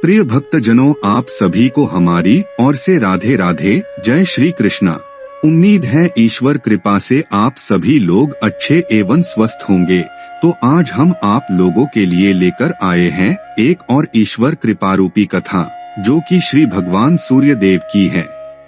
प्रिय भक्तजनों, आप सभी को हमारी ओर से राधे राधे, जय श्री कृष्णा। उम्मीद है ईश्वर कृपा से आप सभी लोग अच्छे एवं स्वस्थ होंगे। तो आज हम आप लोगों के लिए लेकर आए हैं एक और ईश्वर कृपारूपी कथा, जो कि श्री भगवान सूर्य देव की है।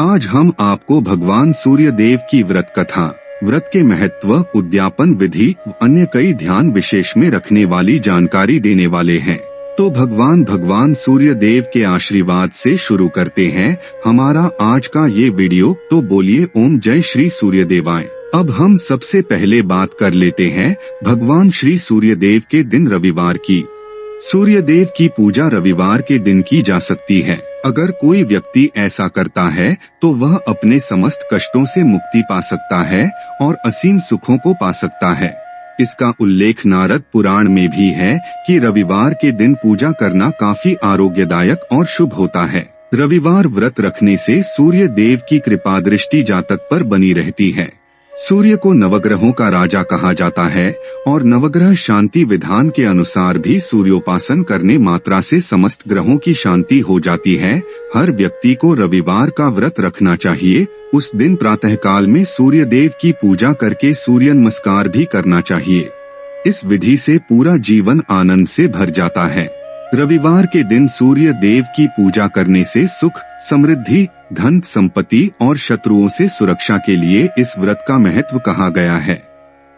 आज हम आपको भगवान सूर्य देव की व्रत कथा, व्रत के महत्व, उद्यापन विधि, अन्य कई ध्यान विशेष में रखने वाली जानकारी देने वाले हैं। तो भगवान सूर्य देव के आशीर्वाद से शुरू करते हैं हमारा आज का ये वीडियो। तो बोलिए ओम जय श्री सूर्य देवाय। अब हम सबसे पहले बात कर लेते हैं भगवान श्री सूर्य देव के दिन रविवार की। सूर्य देव की पूजा रविवार के दिन की जा सकती है। अगर कोई व्यक्ति ऐसा करता है तो वह अपने समस्त कष्टों से मुक्ति पा सकता है और असीम सुखों को पा सकता है। इसका उल्लेख नारद पुराण में भी है कि रविवार के दिन पूजा करना काफी आरोग्यदायक और शुभ होता है। रविवार व्रत रखने से सूर्य देव की कृपा दृष्टि जातक पर बनी रहती है। सूर्य को नवग्रहों का राजा कहा जाता है और नवग्रह शांति विधान के अनुसार भी सूर्योपासन करने मात्रा से समस्त ग्रहों की शांति हो जाती है। हर व्यक्ति को रविवार का व्रत रखना चाहिए। उस दिन प्रातःकाल में सूर्य देव की पूजा करके सूर्य नमस्कार भी करना चाहिए। इस विधि से पूरा जीवन आनंद से भर जाता है। रविवार के दिन सूर्य देव की पूजा करने से सुख, समृद्धि, धन, संपत्ति और शत्रुओं से सुरक्षा के लिए इस व्रत का महत्व कहा गया है।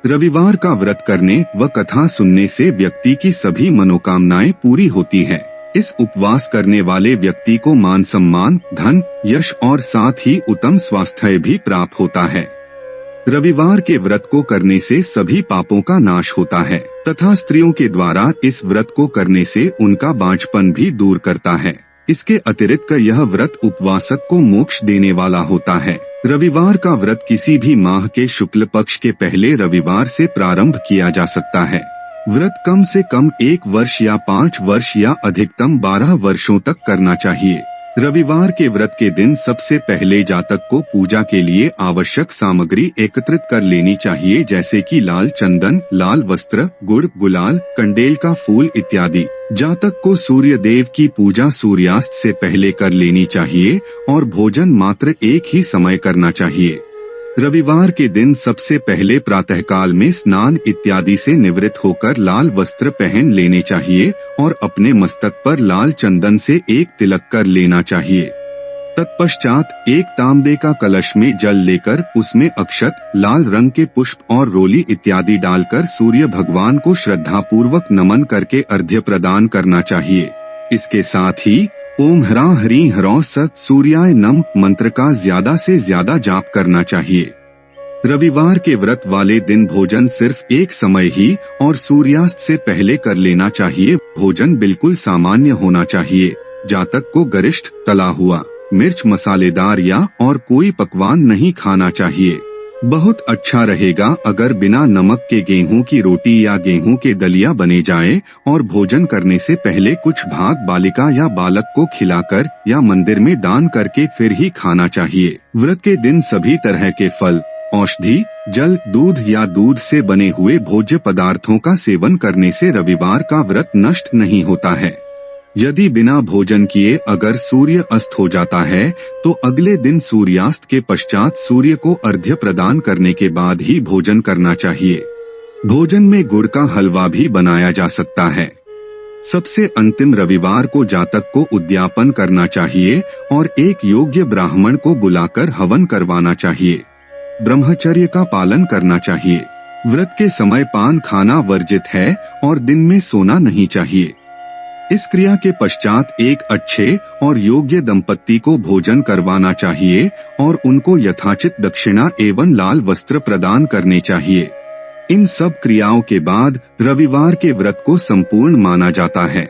रविवार का व्रत करने व कथा सुनने से व्यक्ति की सभी मनोकामनाएं पूरी होती है। इस उपवास करने वाले व्यक्ति को मान सम्मान, धन, यश और साथ ही उत्तम स्वास्थ्य भी प्राप्त होता है। रविवार के व्रत को करने से सभी पापों का नाश होता है तथा स्त्रियों के द्वारा इस व्रत को करने से उनका बांझपन भी दूर करता है। इसके अतिरिक्त यह व्रत उपवासक को मोक्ष देने वाला होता है। रविवार का व्रत किसी भी माह के शुक्ल पक्ष के पहले रविवार से प्रारंभ किया जा सकता है। व्रत कम से कम 1 वर्ष या 5 वर्ष या अधिकतम 12 वर्षों तक करना चाहिए। रविवार के व्रत के दिन सबसे पहले जातक को पूजा के लिए आवश्यक सामग्री एकत्रित कर लेनी चाहिए, जैसे कि लाल चंदन, लाल वस्त्र, गुड़, गुलाल, कंडेल का फूल इत्यादि। जातक को सूर्य देव की पूजा सूर्यास्त से पहले कर लेनी चाहिए और भोजन मात्र एक ही समय करना चाहिए। रविवार के दिन सबसे पहले प्रातःकाल में स्नान इत्यादि से निवृत्त होकर लाल वस्त्र पहन लेने चाहिए और अपने मस्तक पर लाल चंदन से एक तिलक कर लेना चाहिए। तत्पश्चात एक तांबे का कलश में जल लेकर उसमें अक्षत, लाल रंग के पुष्प और रोली इत्यादि डालकर सूर्य भगवान को श्रद्धा पूर्वक नमन करके अर्घ्य प्रदान करना चाहिए। इसके साथ ही ओम ह्रा हरि ह्रौ सत् सूर्याय नम मंत्र का ज्यादा से ज्यादा जाप करना चाहिए। रविवार के व्रत वाले दिन भोजन सिर्फ एक समय ही और सूर्यास्त से पहले कर लेना चाहिए। भोजन बिल्कुल सामान्य होना चाहिए। जातक को गरिष्ठ, तला हुआ, मिर्च मसालेदार या और कोई पकवान नहीं खाना चाहिए। बहुत अच्छा रहेगा अगर बिना नमक के गेहूं की रोटी या गेहूं के दलिया बने जाए और भोजन करने से पहले कुछ भाग बालिका या बालक को खिलाकर या मंदिर में दान करके फिर ही खाना चाहिए। व्रत के दिन सभी तरह के फल, औषधि, जल, दूध या दूध से बने हुए भोज्य पदार्थों का सेवन करने से रविवार का व्रत नष्ट नहीं होता है। यदि बिना भोजन किए अगर सूर्य अस्त हो जाता है तो अगले दिन सूर्यास्त के पश्चात सूर्य को अर्घ्य प्रदान करने के बाद ही भोजन करना चाहिए। भोजन में गुड़ का हलवा भी बनाया जा सकता है। सबसे अंतिम रविवार को जातक को उद्यापन करना चाहिए और एक योग्य ब्राह्मण को बुलाकर हवन करवाना चाहिए। ब्रह्मचर्य का पालन करना चाहिए। व्रत के समय पान खाना वर्जित है और दिन में सोना नहीं चाहिए। इस क्रिया के पश्चात एक अच्छे और योग्य दंपत्ति को भोजन करवाना चाहिए और उनको यथाचित दक्षिणा एवं लाल वस्त्र प्रदान करने चाहिए। इन सब क्रियाओं के बाद रविवार के व्रत को संपूर्ण माना जाता है।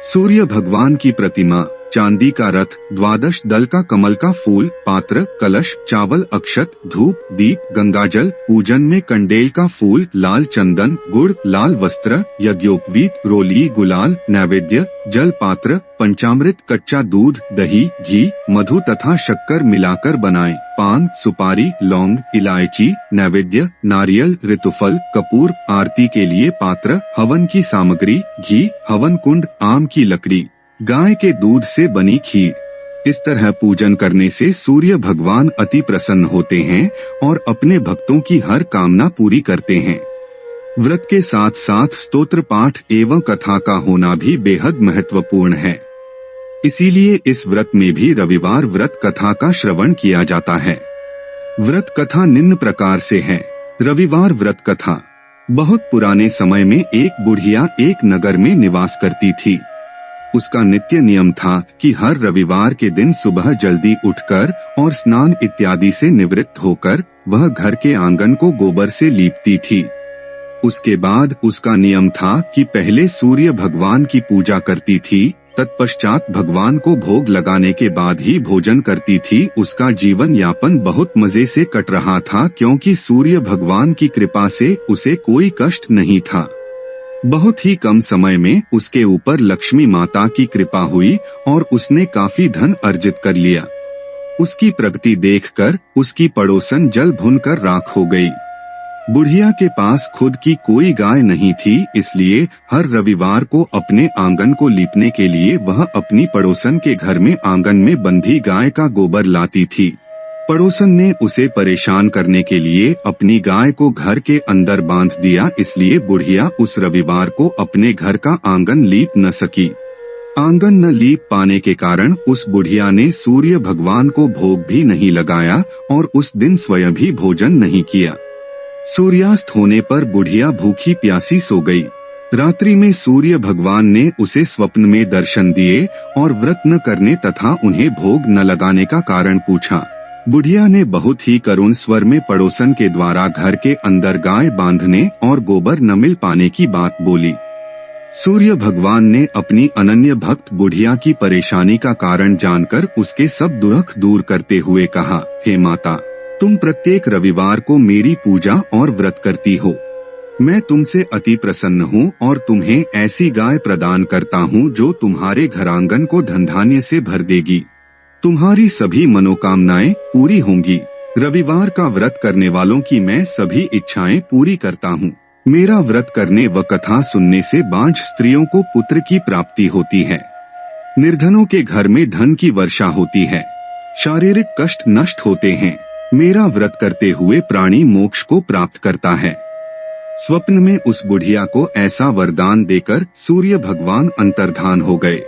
सूर्य भगवान की प्रतिमा, चांदी का रथ, 12 दल का कमल का फूल, पात्र, कलश, चावल, अक्षत, धूप, दीप, गंगाजल, पूजन में कंडेल का फूल, लाल चंदन, गुड़, लाल वस्त्र, यज्ञोपवीत, रोली, गुलाल, नैवेद्य, जल पात्र, पंचामृत, कच्चा दूध, दही, घी, मधु तथा शक्कर मिलाकर बनाएं। पान, सुपारी, लौंग, इलायची, नैवेद्य, नारियल, ऋतुफल, कपूर, आरती के लिए पात्र, हवन की सामग्री, घी, हवन कुंड, आम की लकड़ी, गाय के दूध से बनी खीर। इस तरह पूजन करने से सूर्य भगवान अति प्रसन्न होते हैं और अपने भक्तों की हर कामना पूरी करते हैं। व्रत के साथ साथ स्तोत्र पाठ एवं कथा का होना भी बेहद महत्वपूर्ण है। इसीलिए इस व्रत में भी रविवार व्रत कथा का श्रवण किया जाता है। व्रत कथा निम्न प्रकार से है। रविवार व्रत कथा। बहुत पुराने समय में एक बुढ़िया एक नगर में निवास करती थी। उसका नित्य नियम था कि हर रविवार के दिन सुबह जल्दी उठकर और स्नान इत्यादि से निवृत्त होकर वह घर के आंगन को गोबर से लीपती थी। उसके बाद उसका नियम था कि पहले सूर्य भगवान की पूजा करती थी, तत्पश्चात भगवान को भोग लगाने के बाद ही भोजन करती थी। उसका जीवन यापन बहुत मजे से कट रहा था, क्योंकि सूर्य भगवान की कृपा से उसे कोई कष्ट नहीं था। बहुत ही कम समय में उसके ऊपर लक्ष्मी माता की कृपा हुई और उसने काफी धन अर्जित कर लिया। उसकी प्रगति देखकर उसकी पड़ोसन जल भुनकर राख हो गई। बुढ़िया के पास खुद की कोई गाय नहीं थी, इसलिए हर रविवार को अपने आंगन को लीपने के लिए वह अपनी पड़ोसन के घर में आंगन में बंधी गाय का गोबर लाती थी। पड़ोसन ने उसे परेशान करने के लिए अपनी गाय को घर के अंदर बांध दिया, इसलिए बुढ़िया उस रविवार को अपने घर का आंगन लीप न सकी। आंगन न लीप पाने के कारण उस बुढ़िया ने सूर्य भगवान को भोग भी नहीं लगाया और उस दिन स्वयं भी भोजन नहीं किया। सूर्यास्त होने पर बुढ़िया भूखी प्यासी सो गई। रात्रि में सूर्य भगवान ने उसे स्वप्न में दर्शन दिए और व्रत न करने तथा उन्हें भोग न लगाने का कारण पूछा। बुढ़िया ने बहुत ही करुण स्वर में पड़ोसन के द्वारा घर के अंदर गाय बांधने और गोबर न मिल पाने की बात बोली। सूर्य भगवान ने अपनी अनन्य भक्त बुढ़िया की परेशानी का कारण जानकर उसके सब दुख दूर करते हुए कहा, हे माता, तुम प्रत्येक रविवार को मेरी पूजा और व्रत करती हो। मैं तुमसे अति प्रसन्न हूँ और तुम्हें ऐसी गाय प्रदान करता हूँ जो तुम्हारे घरांगन को धन धान्य से भर देगी। तुम्हारी सभी मनोकामनाएं पूरी होंगी। रविवार का व्रत करने वालों की मैं सभी इच्छाएं पूरी करता हूँ। मेरा व्रत करने व कथा सुनने से बांझ स्त्रियों को पुत्र की प्राप्ति होती है। निर्धनों के घर में धन की वर्षा होती है। शारीरिक कष्ट नष्ट होते हैं। मेरा व्रत करते हुए प्राणी मोक्ष को प्राप्त करता है। स्वप्न में उस बुढ़िया को ऐसा वरदान देकर सूर्य भगवान अंतर्धान हो गए।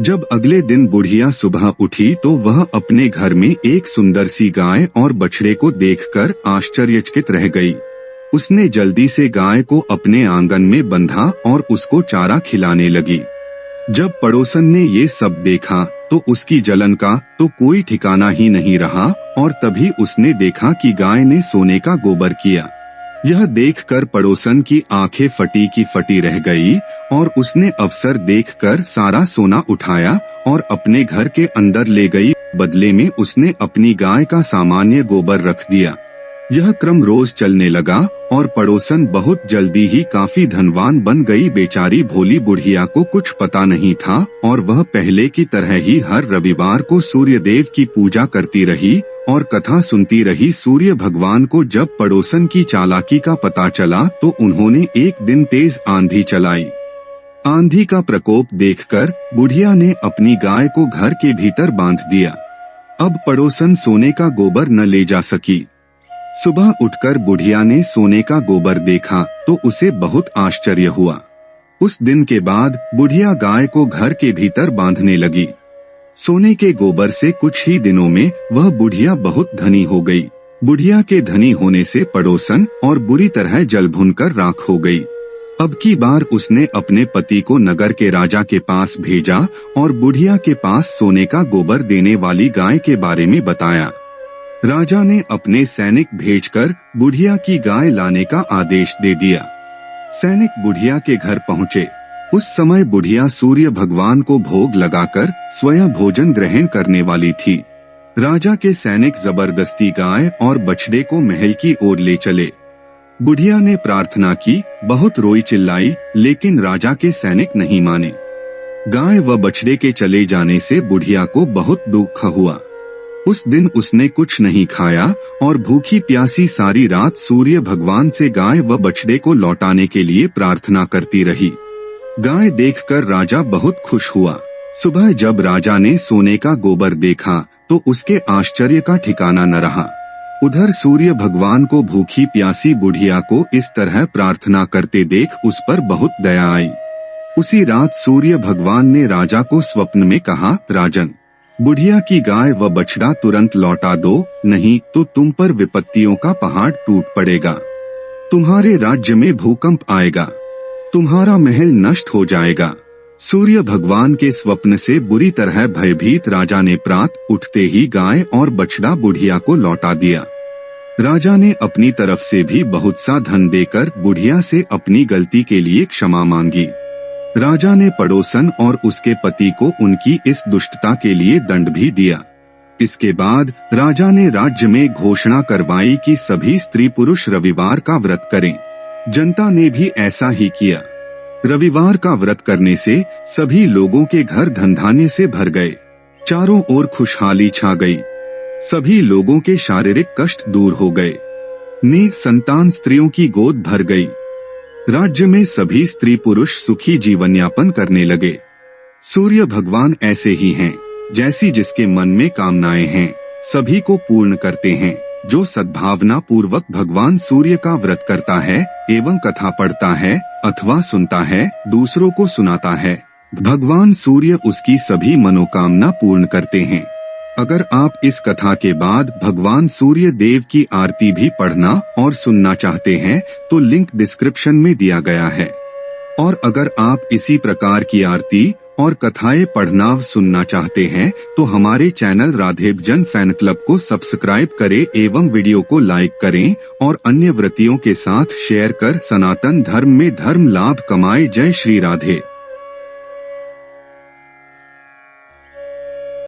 जब अगले दिन बुढ़िया सुबह उठी तो वह अपने घर में एक सुंदर सी गाय और बछड़े को देखकर आश्चर्यचकित रह गई। उसने जल्दी से गाय को अपने आंगन में बंधा और उसको चारा खिलाने लगी। जब पड़ोसन ने ये सब देखा तो उसकी जलन का तो कोई ठिकाना ही नहीं रहा और तभी उसने देखा कि गाय ने सोने का गोबर किया। यह देखकर पड़ोसन की आंखें फटी की फटी रह गई और उसने अवसर देखकर सारा सोना उठाया और अपने घर के अंदर ले गई। बदले में उसने अपनी गाय का सामान्य गोबर रख दिया। यह क्रम रोज चलने लगा और पड़ोसन बहुत जल्दी ही काफी धनवान बन गई। बेचारी भोली बुढ़िया को कुछ पता नहीं था और वह पहले की तरह ही हर रविवार को सूर्य देव की पूजा करती रही और कथा सुनती रही। सूर्य भगवान को जब पड़ोसन की चालाकी का पता चला तो उन्होंने एक दिन तेज आंधी चलाई। आंधी का प्रकोप देखकर बुढ़िया ने अपनी गाय को घर के भीतर बांध दिया। अब पड़ोसन सोने का गोबर न ले जा सकी। सुबह उठकर बुढ़िया ने सोने का गोबर देखा तो उसे बहुत आश्चर्य हुआ। उस दिन के बाद बुढ़िया गाय को घर के भीतर बांधने लगी। सोने के गोबर से कुछ ही दिनों में वह बुढ़िया बहुत धनी हो गई। बुढ़िया के धनी होने से पड़ोसन और बुरी तरह जल भुनकर राख हो गई। अब की बार उसने अपने पति को नगर के राजा के पास भेजा और बुढ़िया के पास सोने का गोबर देने वाली गाय के बारे में बताया। राजा ने अपने सैनिक भेजकर बुढ़िया की गाय लाने का आदेश दे दिया। सैनिक बुढ़िया के घर पहुँचे। उस समय बुढ़िया सूर्य भगवान को भोग लगाकर स्वयं भोजन ग्रहण करने वाली थी। राजा के सैनिक जबरदस्ती गाय और बछड़े को महल की ओर ले चले। बुढ़िया ने प्रार्थना की, बहुत रोई चिल्लाई, लेकिन राजा के सैनिक नहीं माने। गाय व बछड़े के चले जाने से बुढ़िया को बहुत दुख हुआ। उस दिन उसने कुछ नहीं खाया और भूखी प्यासी सारी रात सूर्य भगवान से गाय व बछड़े को लौटाने के लिए प्रार्थना करती रही। गाय देखकर राजा बहुत खुश हुआ। सुबह जब राजा ने सोने का गोबर देखा तो उसके आश्चर्य का ठिकाना न रहा। उधर सूर्य भगवान को भूखी प्यासी बुढ़िया को इस तरह प्रार्थना करते देख उस पर बहुत दया आई। उसी रात सूर्य भगवान ने राजा को स्वप्न में कहा, राजन, बुढ़िया की गाय व बछड़ा तुरंत लौटा दो, नहीं तो तुम पर विपत्तियों का पहाड़ टूट पड़ेगा। तुम्हारे राज्य में भूकंप आएगा, तुम्हारा महल नष्ट हो जाएगा। सूर्य भगवान के स्वप्न से बुरी तरह भयभीत राजा ने प्रात उठते ही गाय और बछड़ा बुढ़िया को लौटा दिया। राजा ने अपनी तरफ से भी बहुत सा धन देकर बुढ़िया से अपनी गलती के लिए क्षमा मांगी। राजा ने पड़ोसन और उसके पति को उनकी इस दुष्टता के लिए दंड भी दिया। इसके बाद राजा ने राज्य में घोषणा करवाई कि सभी स्त्री पुरुष रविवार का व्रत करें। जनता ने भी ऐसा ही किया। रविवार का व्रत करने से सभी लोगों के घर धनधान्य से भर गए। चारों ओर खुशहाली छा गई। सभी लोगों के शारीरिक कष्ट दूर हो गए। निसंतान स्त्रियों की गोद भर गई। राज्य में सभी स्त्री पुरुष सुखी जीवन यापन करने लगे। सूर्य भगवान ऐसे ही हैं, जैसी जिसके मन में कामनाएं हैं सभी को पूर्ण करते हैं। जो सद्भावना पूर्वक भगवान सूर्य का व्रत करता है एवं कथा पढ़ता है अथवा सुनता है, दूसरों को सुनाता है, भगवान सूर्य उसकी सभी मनोकामना पूर्ण करते हैं। अगर आप इस कथा के बाद भगवान सूर्य देव की आरती भी पढ़ना और सुनना चाहते हैं तो लिंक डिस्क्रिप्शन में दिया गया है। और अगर आप इसी प्रकार की आरती और कथाएं पढ़ना सुनना चाहते हैं तो हमारे चैनल राधेभजन फैन क्लब को सब्सक्राइब करें एवं वीडियो को लाइक करें और अन्य व्रतियों के साथ शेयर कर सनातन धर्म में धर्म लाभ कमाएं। जय श्री राधे।